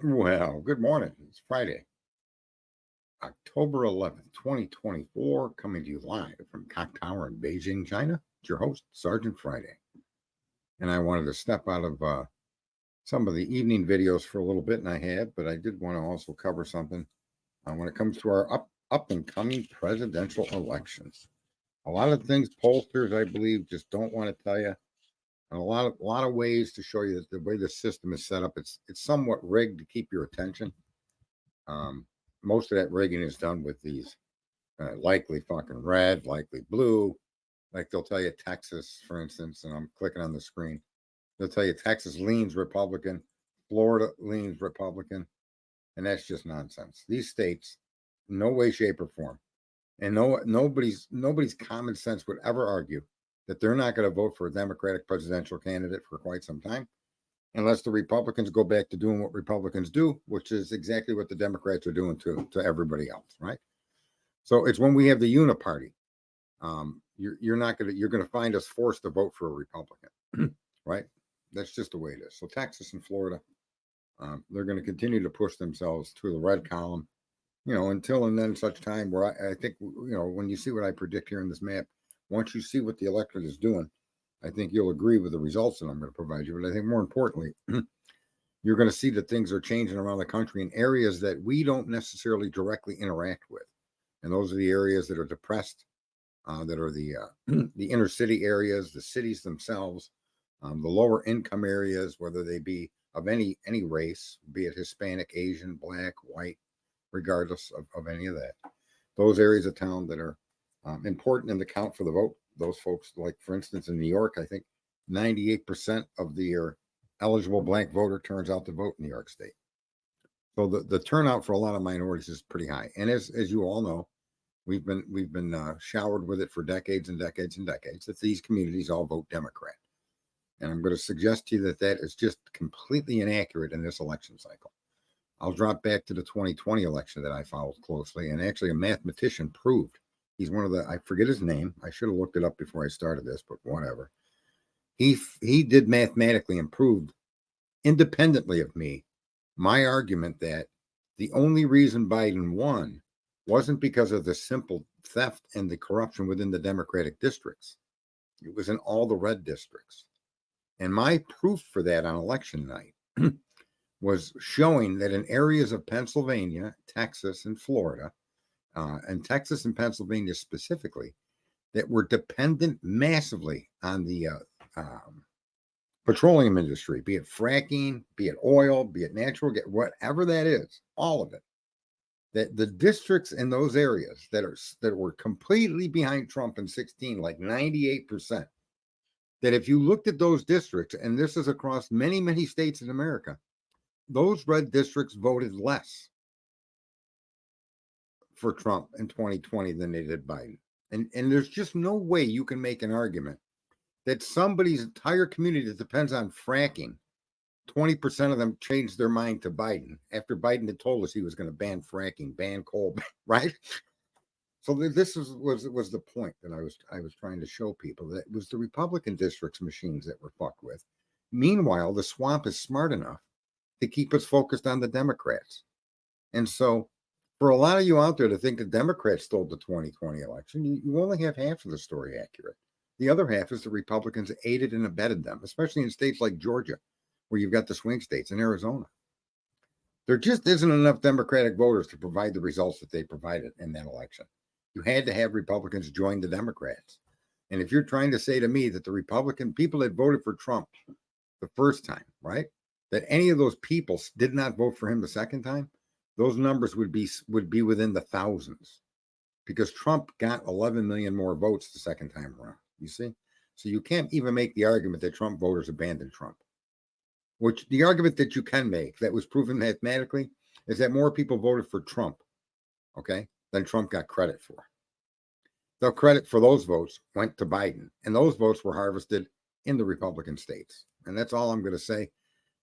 Well, good morning. It's Friday, October 11th, 2024, coming to you live from Cock Tower in Beijing, China. It's your host, Sergeant Friday. And I wanted to step out of some of the evening videos for a little bit, and I have, but I did want to also cover something when it comes to our up and coming presidential elections. A lot of things pollsters, I believe, just don't want to tell you. And a lot of ways to show you that the way the system is set up, it's somewhat rigged to keep your attention. Um, Most of that rigging is done with these likely fucking red, likely blue. Like they'll tell you Texas, for instance, and I'm clicking on the screen. They'll tell you Texas leans Republican, Florida leans Republican, and that's just nonsense. These states, no way, shape, or form, and nobody's common sense would ever argue that they're not going to vote for a Democratic presidential candidate for quite some time, unless the Republicans go back to doing what Republicans do, which is exactly what the Democrats are doing to everybody else, right? So it's when we have the uniparty. You're not gonna you're gonna find us forced to vote for a Republican, right? That's just the way it is. So Texas and Florida, they're going to continue to push themselves to the red column, until and then such time where I think when you see what I predict here in this map, once you see what the electorate is doing, I think you'll agree with the results that I'm going to provide you. But I think more importantly, you're going to see that things are changing around the country in areas that we don't necessarily directly interact with, and those are the areas that are depressed, that are the inner city areas, the cities themselves, the lower income areas, whether they be of any race, be it Hispanic, Asian, black, white, regardless of any of that. Those areas of town that are important in the count for the vote. Those folks, like for instance in New York, I think 98% of the eligible black voter turns out to vote in New York State. So the turnout for a lot of minorities is pretty high. And as you all know, we've been showered with it for decades and decades and decades that these communities all vote Democrat. And I'm going to suggest to you that that is just completely inaccurate in this election cycle. I'll drop back to the 2020 election that I followed closely, and actually a mathematician proved he's one of the, I forget his name. I should have looked it up before I started this, but whatever. He did mathematically improved independently of me my argument that the only reason Biden won wasn't because of the simple theft and the corruption within the Democratic districts. It was in all the red districts. And my proof for that on election night was showing that in areas of Pennsylvania, Texas, and Florida, and Texas and Pennsylvania specifically, that were dependent massively on the petroleum industry, be it fracking, be it oil, be it natural gas, whatever that is, all of it. That the districts in those areas that were completely behind Trump in 16, like 98%, that if you looked at those districts, and this is across many, many states in America, those red districts voted less for Trump in 2020 than they did Biden. And there's just no way you can make an argument that somebody's entire community that depends on fracking, 20% of them changed their mind to Biden after Biden had told us he was going to ban fracking, ban coal, right? So this was the point that I was trying to show people, that it was the Republican districts machines that were fucked with. Meanwhile, the swamp is smart enough to keep us focused on the Democrats. And so for a lot of you out there to think the Democrats stole the 2020 election, you only have half of the story accurate. The other half is the Republicans aided and abetted them, especially in states like Georgia, where you've got the swing states, in Arizona. There just isn't enough Democratic voters to provide the results that they provided in that election. You had to have Republicans join the Democrats. And if you're trying to say to me that the Republican people that voted for Trump the first time, right, that any of those people did not vote for him the second time, those numbers would be within the thousands, because Trump got 11 million more votes the second time around. You see? So you can't even make the argument that Trump voters abandoned Trump. Which the argument that you can make that was proven mathematically is that more people voted for Trump, okay, than Trump got credit for. The credit for those votes went to Biden, and those votes were harvested in the Republican states. And that's all I'm going to say.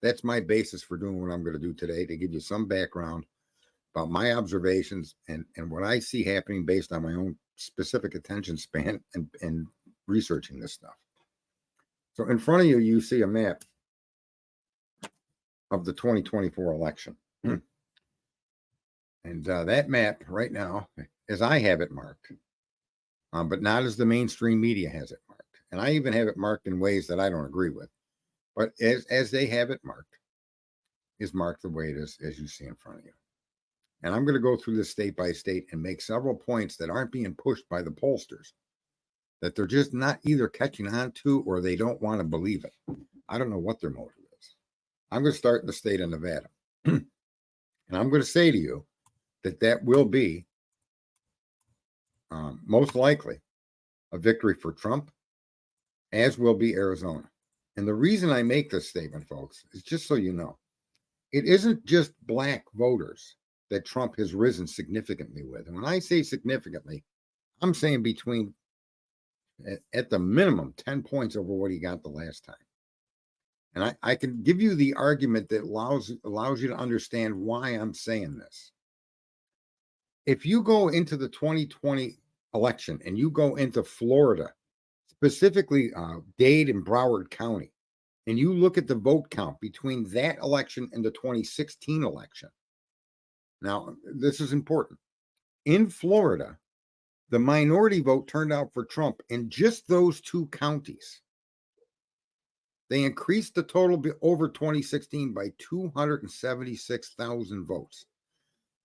That's my basis for doing what I'm going to do today, to give you some background about my observations and what I see happening based on my own specific attention span and researching this stuff. So in front of you, you see a map of the 2024 election. And that map right now, as I have it marked, but not as the mainstream media has it marked. And I even have it marked in ways that I don't agree with. But as they have it marked, is marked the way it is as you see in front of you. And I'm going to go through this state by state and make several points that aren't being pushed by the pollsters, that they're just not either catching on to or they don't want to believe it. I don't know what their motive is. I'm going to start in the state of Nevada. And I'm going to say to you that will be most likely a victory for Trump, as will be Arizona. And the reason I make this statement, folks, is just so you know, it isn't just black voters that Trump has risen significantly with. And when I say significantly, I'm saying between, at the minimum, 10 points over what he got the last time. And I can give you the argument that allows you to understand why I'm saying this. If you go into the 2020 election and you go into Florida, specifically Dade and Broward County, and you look at the vote count between that election and the 2016 election. Now, this is important. In Florida, the minority vote turned out for Trump in just those two counties. They increased the total over 2016 by 276,000 votes.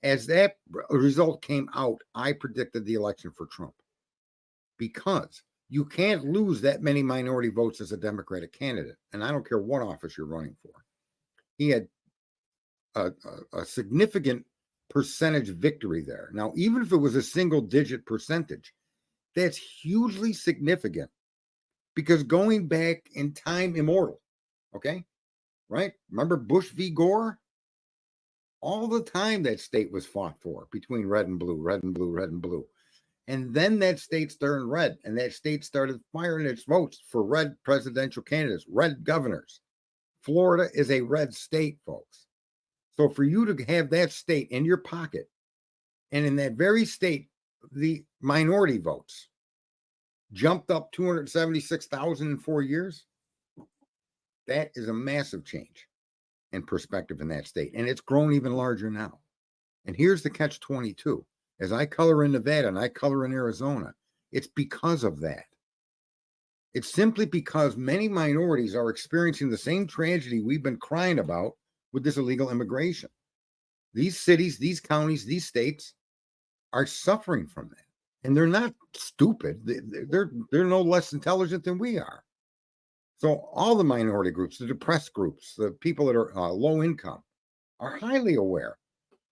As that result came out, I predicted the election for Trump, because you can't lose that many minority votes as a Democratic candidate. And I don't care what office you're running for. He had a significant percentage victory there. Now, even if it was a single digit percentage, that's hugely significant, because going back in time immortal, okay, right? Remember Bush v. Gore? All the time that state was fought for between red and blue, red and blue, red and blue. And then that state turned red, and that state started firing its votes for red presidential candidates, red governors. Florida is a red state, folks. So for you to have that state in your pocket, and in that very state, the minority votes jumped up 276,000 in 4 years, that is a massive change in perspective in that state. And it's grown even larger now. And here's the catch-22. As I color in Nevada and I color in Arizona, it's because of that. It's simply because many minorities are experiencing the same tragedy we've been crying about with this illegal immigration. These cities, these counties, these states are suffering from that. And they're not stupid. They're no less intelligent than we are. So all the minority groups, the depressed groups, the people that are low income, are highly aware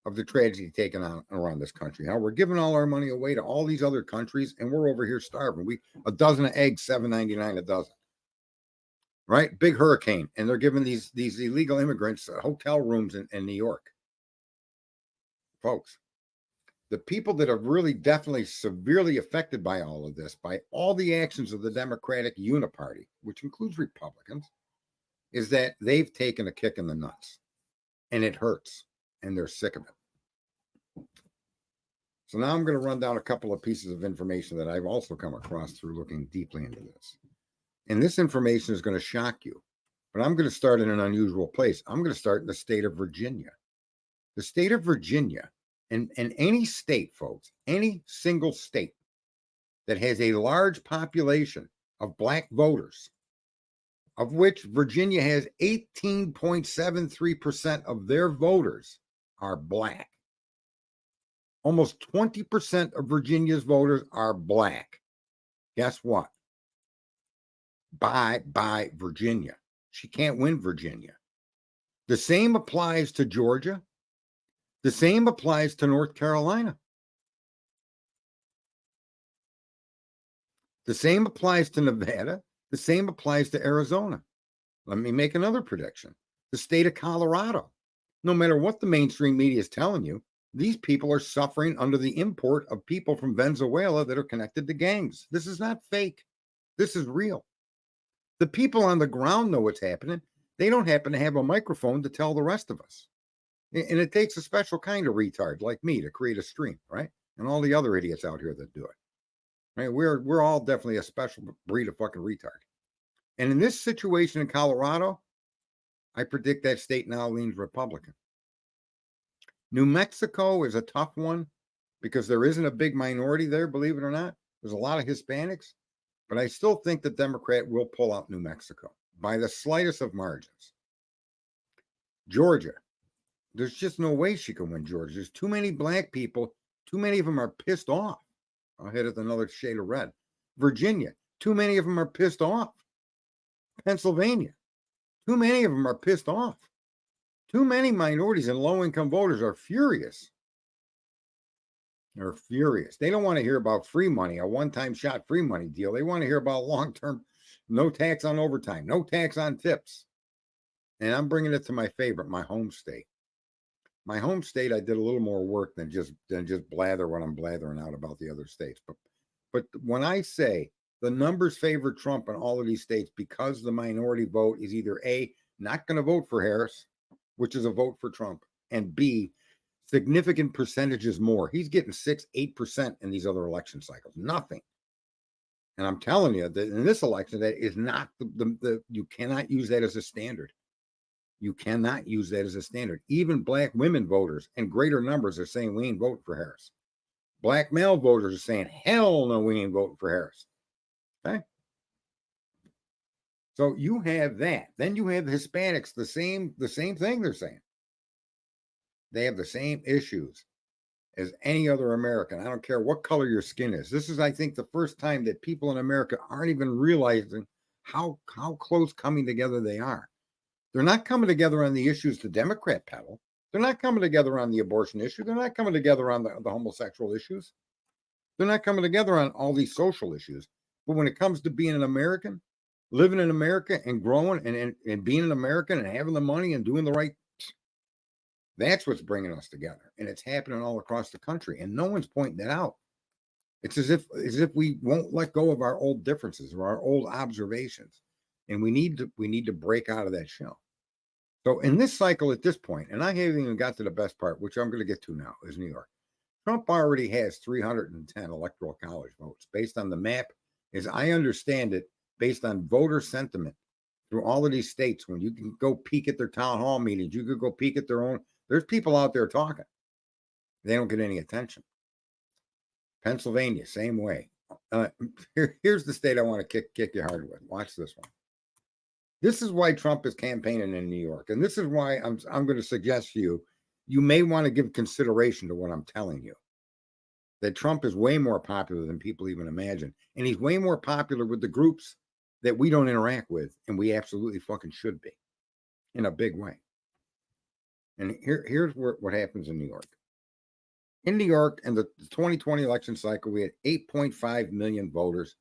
of the tragedy taken on around this country. How we're giving all our money away to all these other countries, and we're over here starving. A dozen of eggs, $7.99 a dozen. Right? Big hurricane, and they're giving these illegal immigrants hotel rooms in New York. Folks, the people that are really definitely severely affected by all of this, by all the actions of the Democratic Uniparty, which includes Republicans, is that they've taken a kick in the nuts, and it hurts, and they're sick of it. So now I'm going to run down a couple of pieces of information that I've also come across through looking deeply into this. And this information is going to shock you, but I'm going to start in an unusual place. I'm going to start in the state of Virginia. The state of Virginia, and any state, folks, any single state that has a large population of black voters, of which Virginia has 18.73% of their voters are black. Almost 20% of Virginia's voters are black. Guess what? Bye Virginia. She can't win Virginia. The same applies to Georgia. The same applies to North Carolina. The same applies to Nevada. The same applies to Arizona. Let me make another prediction. The state of Colorado. No matter what the mainstream media is telling you, these people are suffering under the import of people from Venezuela that are connected to gangs. This is not fake. This is real. The people on the ground know what's happening. They don't happen to have a microphone to tell the rest of us. And it takes a special kind of retard like me to create a stream, right? And all the other idiots out here that do it. Right? We're all definitely a special breed of fucking retard. And in this situation in Colorado, I predict that state now leans Republican. New Mexico is a tough one because there isn't a big minority there, believe it or not. There's a lot of Hispanics, but I still think the Democrat will pull out New Mexico by the slightest of margins. Georgia, there's just no way she can win Georgia. There's too many black people. Too many of them are pissed off. I'll hit it another shade of red. Virginia, too many of them are pissed off. Pennsylvania, too many of them are pissed off. Too many minorities and low-income voters are furious. They're furious. They don't want to hear about free money, a one-time shot free money deal. They want to hear about long-term, no tax on overtime, no tax on tips. And I'm bringing it to my favorite, my home state. My home state, I did a little more work than just blather what I'm blathering out about the other states. But when I say the numbers favor Trump in all of these states because the minority vote is either A, not going to vote for Harris, which is a vote for Trump, and B, significant percentages more. He's getting 6-8% in these other election cycles. Nothing. And I'm telling you that in this election, that is not you cannot use that as a standard. You cannot use that as a standard. Even black women voters in greater numbers are saying we ain't voting for Harris. Black male voters are saying, hell no, we ain't voting for Harris. Okay. So you have that. Then you have Hispanics, the same thing they're saying. They have the same issues as any other American. I don't care what color your skin is. This is, I think, the first time that people in America aren't even realizing how close coming together they are. They're not coming together on the issues the Democrat peddle. They're not coming together on the abortion issue. They're not coming together on the homosexual issues. They're not coming together on all these social issues. But when it comes to being an American, living in America and growing and being an American and having the money and doing the right, that's what's bringing us together. And it's happening all across the country. And no one's pointing that out. It's as if we won't let go of our old differences or our old observations. And we need to break out of that shell. So in this cycle at this point, and I haven't even got to the best part, which I'm going to get to now, is New York. Trump already has 310 electoral college votes based on the map, as I understand it, based on voter sentiment through all of these states. When you can go peek at their town hall meetings, you could go peek at their own. There's people out there talking. They don't get any attention. Pennsylvania, same way. Here's the state I want to kick you hard with. Watch this one. This is why Trump is campaigning in New York. And this is why I'm going to suggest to you, you may want to give consideration to what I'm telling you. That Trump is way more popular than people even imagine. And he's way more popular with the groups that we don't interact with. And we absolutely fucking should be. In a big way. And here's what happens in New York. In New York, in the 2020 election cycle, we had 8.5 million voters.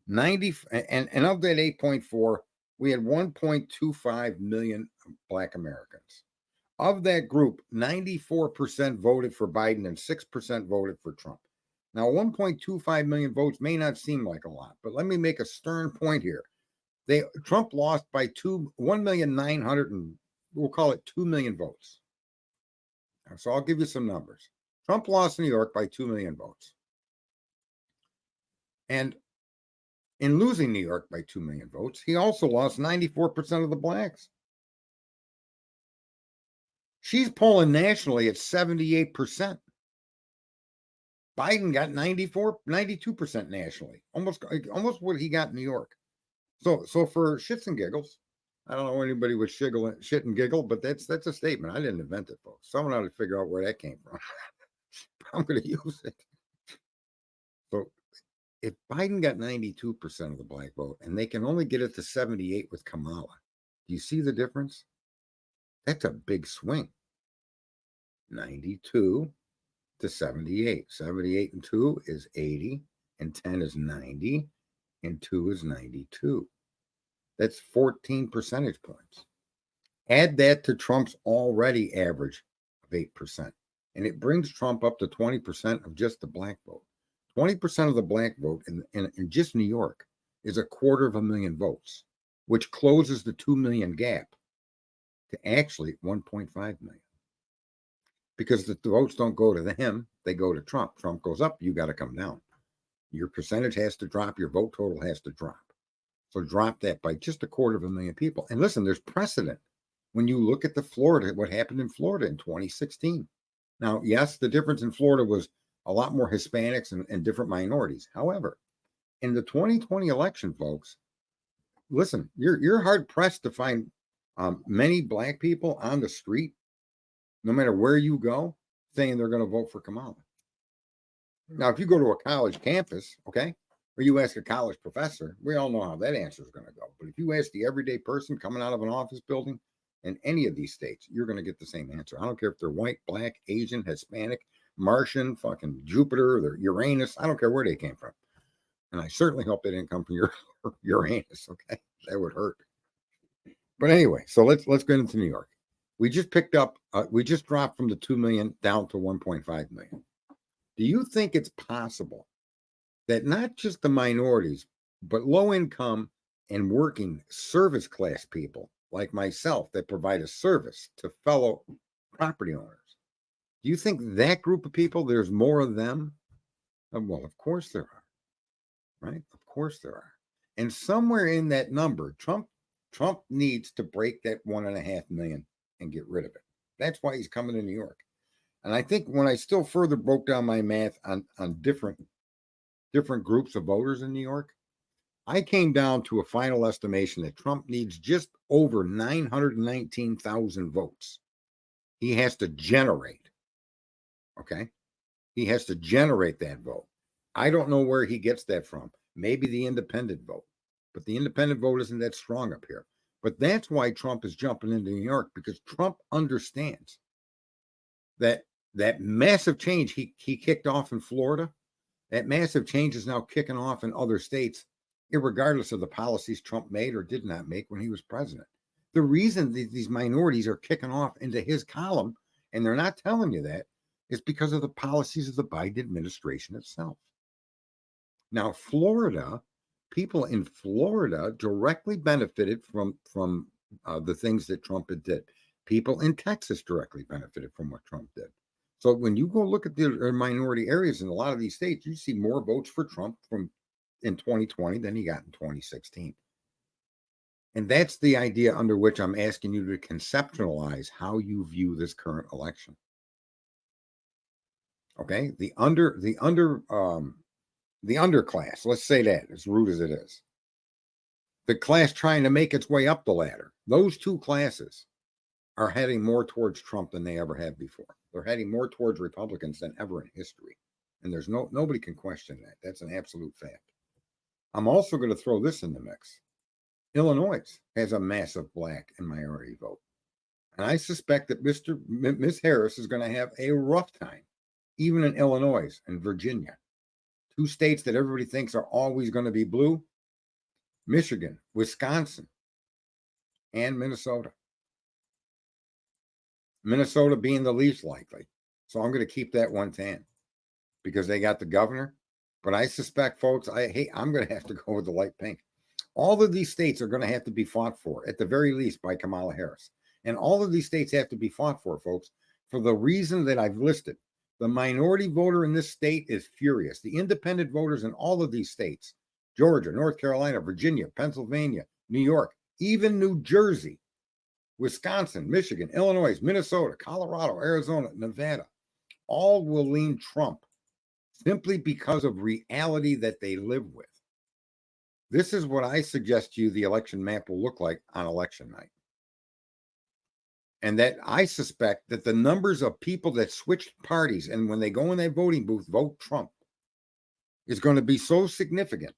And of that 8.4, we had 1.25 million Black Americans. Of that group, 94% voted for Biden and 6% voted for Trump. Now, 1.25 million votes may not seem like a lot, but let me make a stern point here. Trump lost by 1,900,000, we'll call it 2 million votes. So I'll give you some numbers. Trump lost New York by 2 million votes. And in losing New York by 2 million votes, he also lost 94% of the blacks. She's polling nationally at 78%. Biden got 92% nationally, almost what he got in New York. So for shits and giggles, I don't know anybody would shit and giggle, but that's a statement. I didn't invent it, folks. Someone ought to figure out where that came from. I'm going to use it. So if Biden got 92% of the black vote and they can only get it to 78 with Kamala, do you see the difference? That's a big swing. 92 to 78. 78 and 2 is 80, and 10 is 90, and 2 is 92. That's 14 percentage points. Add that to Trump's already average of 8%, and it brings Trump up to 20% of just the black vote. 20% of the black vote in just New York is 250,000 votes, which closes the 2 million gap to actually 1.5 million. Because the votes don't go to him, they go to Trump. Trump goes up, you got to come down. Your percentage has to drop, your vote total has to drop. So drop that by just 250,000 people. And listen, there's precedent. When you look at what happened in Florida in 2016, Now, yes, the difference in Florida was a lot more Hispanics and different minorities. However, in the 2020 election, folks, listen, you're hard pressed to find many black people on the street, no matter where you go, saying they're going to vote for Kamala. Now, if you go to a college campus, okay, or you ask a college professor, we all know how that answer is going to go. But if you ask the everyday person coming out of an office building in any of these states, you're going to get the same answer. I don't care if they're white, black, Asian, Hispanic, Martian, fucking Jupiter, they're Uranus. I don't care where they came from. And I certainly hope they didn't come from your Uranus. Okay, that would hurt. But anyway, so let's get into New York. We just picked up. We just dropped from the 2 million down to 1.5 million. Do you think it's possible that not just the minorities, but low income and working service class people like myself that provide a service to fellow property owners, do you think that group of people, there's more of them? Well, of course there are, right? Of course there are. And somewhere in that number, Trump needs to break that 1.5 million and get rid of it. That's why he's coming to New York. And I think when I still further broke down my math on different groups of voters in New York, I came down to a final estimation that Trump needs just over 919,000 votes. He has to generate. Okay? He has to generate that vote. I don't know where he gets that from. Maybe the independent vote. But the independent vote isn't that strong up here. But that's why Trump is jumping into New York, because Trump understands that massive change he kicked off in Florida, that massive change is now kicking off in other states, irregardless of the policies Trump made or did not make when he was president. The reason these minorities are kicking off into his column, and they're not telling you that, is because of the policies of the Biden administration itself. Now, Florida, people in Florida directly benefited from the things that Trump did. People in Texas directly benefited from what Trump did. So when you go look at the minority areas in a lot of these states, you see more votes for Trump in 2020 than he got in 2016. And that's the idea under which I'm asking you to conceptualize how you view this current election. Okay, the underclass, let's say that, as rude as it is, the class trying to make its way up the ladder, those two classes are heading more towards Trump than they ever have before. They're heading more towards Republicans than ever in history. And there's nobody can question that. That's an absolute fact. I'm also going to throw this in the mix. Illinois has a massive black and minority vote. And I suspect that Miss Harris is going to have a rough time, even in Illinois and Virginia. Two states that everybody thinks are always going to be blue: Michigan, Wisconsin, and Minnesota. Minnesota being the least likely. So I'm going to keep that 110 because they got the governor. But I suspect, folks, I'm going to have to go with the light pink. All of these states are going to have to be fought for, at the very least, by Kamala Harris. And all of these states have to be fought for, folks, for the reason that I've listed. The minority voter in this state is furious. The independent voters in all of these states, Georgia, North Carolina, Virginia, Pennsylvania, New York, even New Jersey, Wisconsin, Michigan, Illinois, Minnesota, Colorado, Arizona, Nevada, all will lean Trump simply because of reality that they live with. This is what I suggest to you the election map will look like on election night. And that I suspect that the numbers of people that switch parties and when they go in that voting booth, vote Trump, is going to be so significant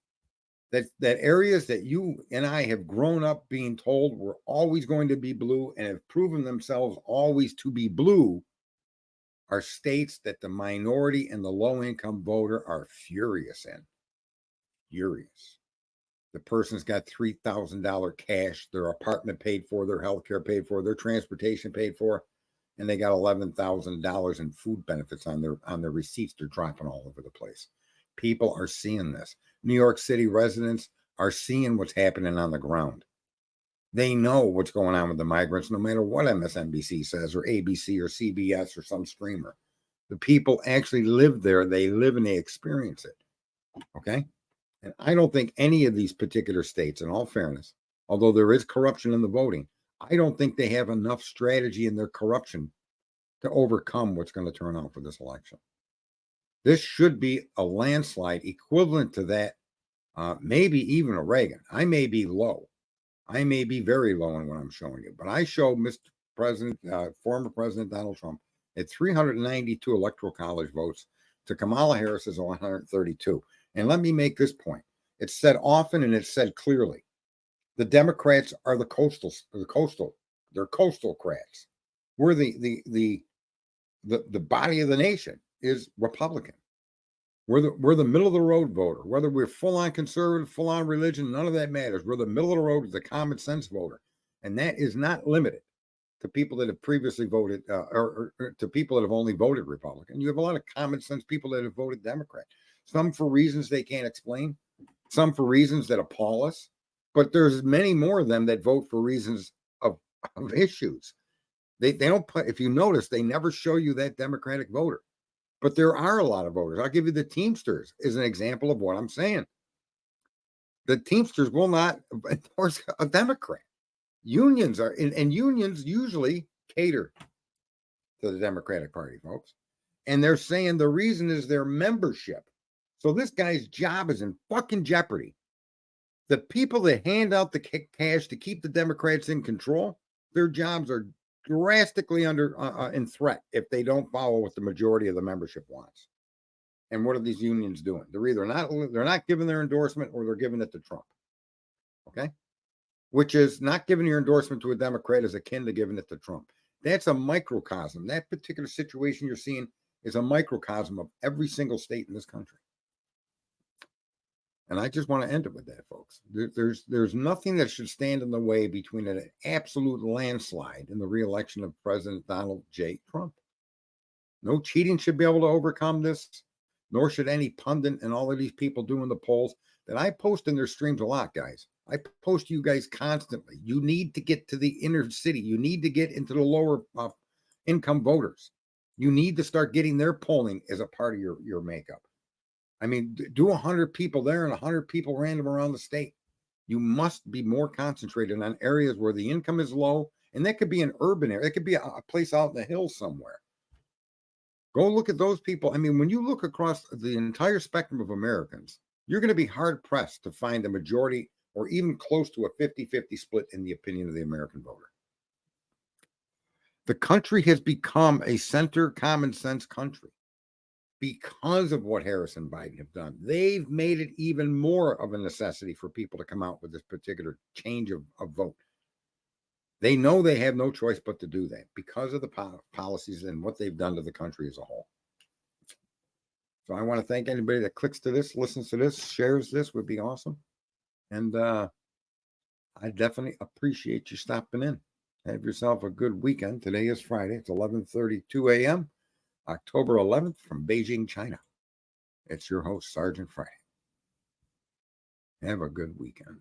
that areas that you and I have grown up being told were always going to be blue and have proven themselves always to be blue are states that the minority and the low-income voter are furious in. Furious. The person's got $3,000 cash, their apartment paid for, their health care paid for, their transportation paid for, and they got $11,000 in food benefits on their receipts. They're dropping all over the place. People are seeing this. New York City residents are seeing what's happening on the ground. They know what's going on with the migrants, no matter what MSNBC says or ABC or CBS or some streamer. The people actually live there. They live and they experience it. Okay? And I don't think any of these particular states, in all fairness, although there is corruption in the voting, I don't think they have enough strategy in their corruption to overcome what's going to turn out for this election. This should be a landslide equivalent to that, maybe even a Reagan. I may be low. I may be very low in what I'm showing you, but I show Mr. President, former President Donald Trump at 392 electoral college votes to Kamala Harris's 132. And let me make this point. It's said often and it's said clearly. The Democrats are they're coastal crats. We're the body of the nation is Republican. We're the middle of the road voter. Whether we're full on conservative, full on religion, none of that matters. We're the middle of the road, the common sense voter, and that is not limited to people that have previously voted or to people that have only voted Republican. You have a lot of common sense people that have voted Democrat. Some for reasons they can't explain, some for reasons that appall us, but there's many more of them that vote for reasons of issues. They don't put. If you notice, they never show you that Democratic voter. But there are a lot of voters. I'll give you the Teamsters as an example of what I'm saying. The Teamsters will not endorse a Democrat. Unions are, and unions usually cater to the Democratic Party, folks. And they're saying the reason is their membership. So this guy's job is in fucking jeopardy. The people that hand out the cash to keep the Democrats in control, their jobs are drastically in threat if they don't follow what the majority of the membership wants. And what are these unions doing? They're not giving their endorsement or they're giving it to Trump. Okay? Which is not giving your endorsement to a Democrat is akin to giving it to Trump. That's a microcosm. That particular situation you're seeing is a microcosm of every single state in this country. And I just want to end it with that, folks. There's nothing that should stand in the way between an absolute landslide in the reelection of President Donald J. Trump. No cheating should be able to overcome this, nor should any pundit and all of these people doing the polls that I post in their streams a lot, guys. I post to you guys constantly. You need to get to the inner city. You need to get into the lower income voters. You need to start getting their polling as a part of your makeup. I mean, do 100 people there and 100 people random around the state. You must be more concentrated on areas where the income is low, and that could be an urban area. It could be a place out in the hills somewhere. Go look at those people. I mean, when you look across the entire spectrum of Americans, you're going to be hard-pressed to find a majority or even close to a 50-50 split in the opinion of the American voter. The country has become a center common sense country. Because of what Harris and Biden have done, they've made it even more of a necessity for people to come out with this particular change of vote. They know they have no choice but to do that because of the policies and what they've done to the country as a whole. So I want to thank anybody that clicks to this, listens to this, shares this, would be awesome. And I definitely appreciate you stopping in. Have yourself a good weekend. Today is Friday. It's 11:32 a.m. October 11th from Beijing, China. It's your host, Sergeant Friday. Have a good weekend.